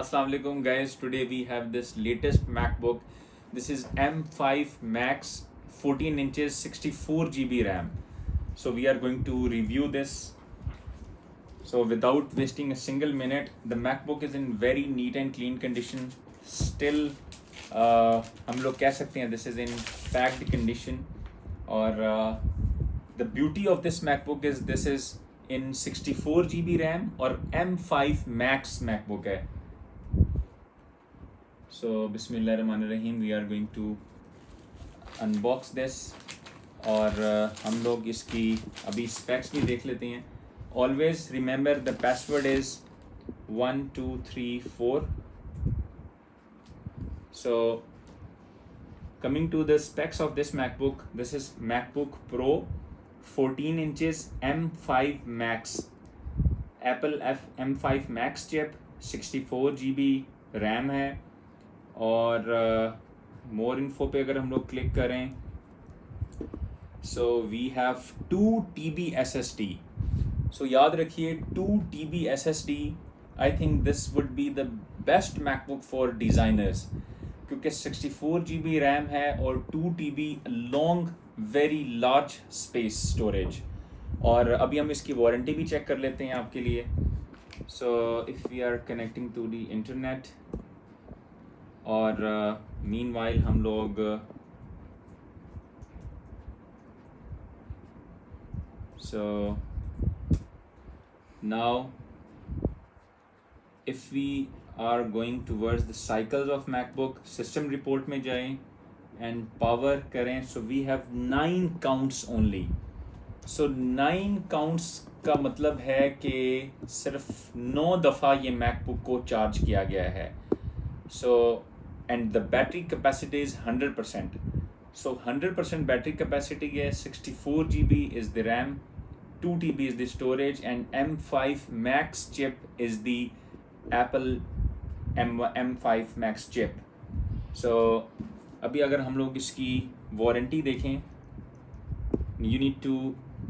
Assalamu alaikum guys. Today we have this latest MacBook. This is M5 Max 14 inches 64 GB RAM. So we are going to review this. So without wasting a single minute, the MacBook is in very neat and clean condition. Still हम लोग कह सकते हैं this is in packed condition. और the beauty of this MacBook is this is in 64 GB RAM और M5 Max MacBook है. So बिस्मिल्लाहिर्रहमानिर्रहीम we are going to unbox this और हम लोग इसकी अभी स्पेक्स भी देख लेते हैं. Always remember the password is 1234. So coming to the specs of this MacBook, this is MacBook Pro 14 inches M5 Max, Apple M5 Max chip, 64 GB RAM है. और मोर इन्फो पे अगर हम लोग क्लिक करें, so we have 2 TB SSD. सो याद रखिए 2 TB SSD. I think this would be the best MacBook for designers क्योंकि 64 GB रैम है और 2 TB long very large space storage. और अभी हम इसकी वारंटी भी चेक कर लेते हैं आपके लिए. So if we are connecting to the internet और मीनवाइल हम लोग so now if we are going towards the cycles of MacBook, system report में जाएं एंड पावर करें. So we have 9 counts only. So 9 counts का मतलब है कि सिर्फ 9 दफ़ा ये मैकबुक को चार्ज किया गया है. सो and the battery capacity is 100%. So 100% battery capacity है. 64 GB is the RAM, 2 TB is the storage and M5 Max chip is the Apple M5 Max chip. So अभी अगर हम लोग इसकी वारंटी देखें, you need to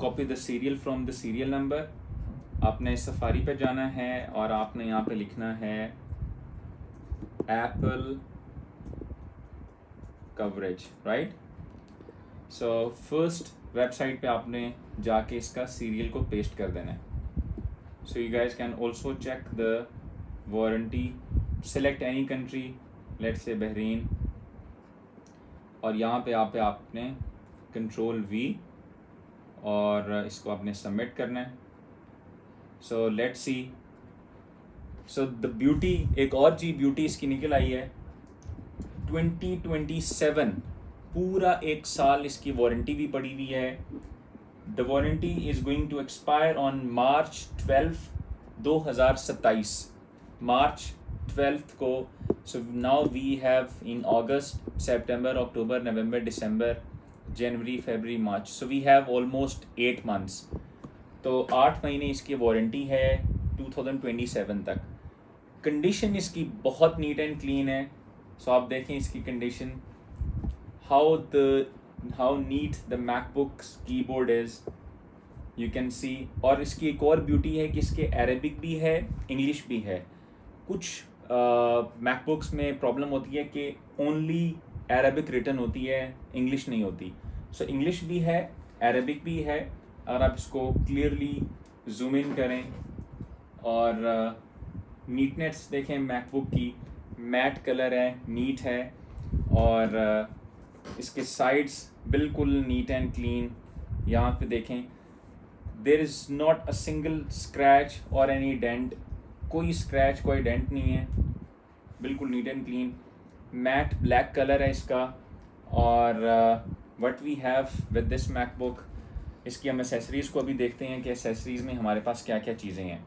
copy the serial from the serial number. आपने safari पे जाना है और आपने यहाँ पे लिखना है Apple coverage, right. So first website पे आपने जाके इसका सीरियल को पेस्ट कर देना है. So you guys can also check the warranty. Select any country, let's say Bahrain, और यहाँ पे आपने कंट्रोल V और इसको आपने सबमिट करना है. So let's see. So the beauty, एक और जी ब्यूटी इसकी निकल आई है. 2027 पूरा 1 साल इसकी वारंटी भी पड़ी हुई है. The warranty is going to expire on March 12, 2027. March 12 को. So now we have in अगस्त, सितंबर, अक्टूबर, नवंबर, दिसंबर, जनवरी, फरवरी, मार्च. So we have almost 8 months. तो 8 महीने इसकी वारंटी है 2027 तक. कंडीशन इसकी बहुत नीट एंड क्लीन है. सो आप देखें इसकी condition, how neat the MacBook's keyboard is, you can see. और इसकी एक और ब्यूटी है कि इसके अरेबिक भी है, इंग्लिश भी है. कुछ मैकबुक्स में प्रॉब्लम होती है कि ओनली अरेबिक रिटन होती है, इंग्लिश नहीं होती. सो इंग्लिश भी है, अरेबिक भी है. अगर आप इसको क्लियरली जूम इन करें और नीटनेस देखें मैकबुक की, मैट कलर है, नीट है. और इसके साइड्स बिल्कुल नीट एंड क्लीन. यहाँ पे देखें, there is not a single scratch और एनी डेंट. कोई स्क्रैच, कोई डेंट नहीं है, बिल्कुल neat and clean. Matte black colour है इसका. और what we have with this MacBook, इसकी हम एसेसरीज़ को अभी देखते हैं कि एसेसरीज़ में हमारे पास क्या क्या चीज़ें हैं.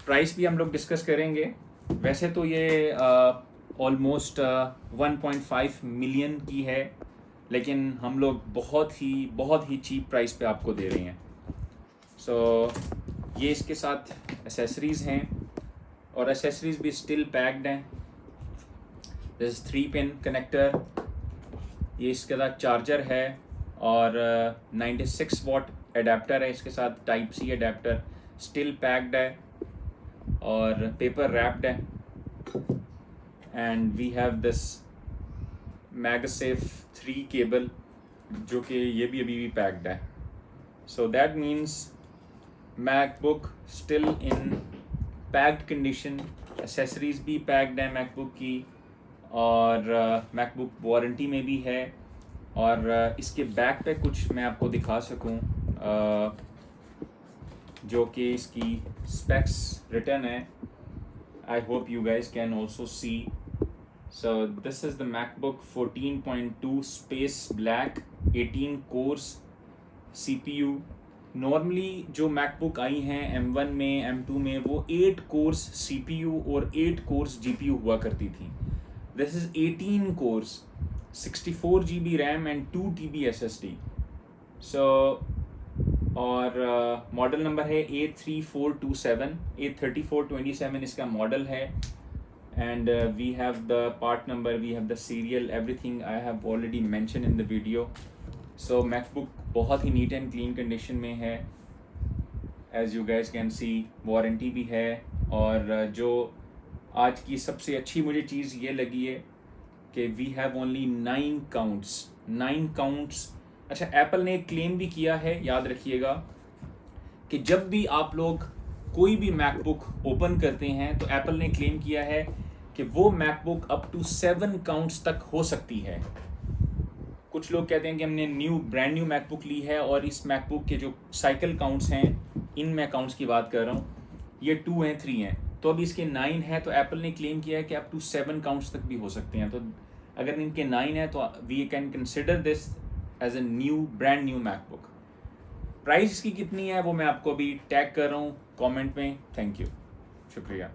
प्राइस भी हम लोग डिस्कस करेंगे. वैसे तो ये ऑलमोस्ट 1.5 मिलियन की है, लेकिन हम लोग बहुत ही चीप प्राइस पे आपको दे रहे हैं. सो ये इसके साथ एसेसरीज़ हैं और एसेसरीज़ भी स्टिल पैक्ड हैं. दिस 3 पिन कनेक्टर, ये इसके साथ चार्जर है और 96 वॉट एडेप्टर है इसके साथ, type C adapter, still packed है. और पेपर रैप्ड है, and we have this MagSafe 3 cable जो कि ये भी अभी भी पैक्ड है. So that means MacBook still in packed condition. Accessories भी पैक्ड है मैकबुक की, और मैकबुक वारंटी में भी है. और इसके बैक पे कुछ मैं आपको दिखा सकूं जो कि इसकी स्पेक्स रिटर्न है. I hope you guys can also see. So this is the MacBook 14.2 Space Black 18 cores CPU. Normally जो मैकबुक आई हैं M1 में M2 में वो 8 कोर्स CPU और 8 कोर्स GPU हुआ करती थी. This is 18 course, 64 GB RAM and 2 TB SSD. सो और मॉडल नंबर है A3427, A3427 इसका मॉडल है. And we have the part number, we have the serial, everything I have already mentioned in the video. So MacBook बहुत ही neat and clean condition में है, as you guys can see. Warranty भी है. और जो आज की सबसे अच्छी मुझे चीज़ ये लगी है कि we have only 9 counts. अच्छा, एप्पल ने एक क्लेम भी किया है, याद रखिएगा, कि जब भी आप लोग कोई भी मैकबुक ओपन करते हैं तो एप्पल ने क्लेम किया है कि वो मैकबुक अप टू 7 काउंट्स तक हो सकती है. कुछ लोग कहते हैं कि हमने ब्रांड न्यू मैकबुक ली है और इस मैकबुक के जो साइकिल काउंट्स हैं, इन मैं काउंट्स की बात कर रहा हूँ, ये 2 हैं 3 हैं, तो अब इसके 9 हैं. तो एप्पल ने क्लेम किया है कि अप टू 7 काउंट्स तक भी हो सकते हैं. तो अगर इनके 9 हैं तो we can consider this as a brand new MacBook. Price इसकी कितनी है वो मैं आपको अभी टैग कर रहा हूँ कमेंट में. थैंक यू, शुक्रिया.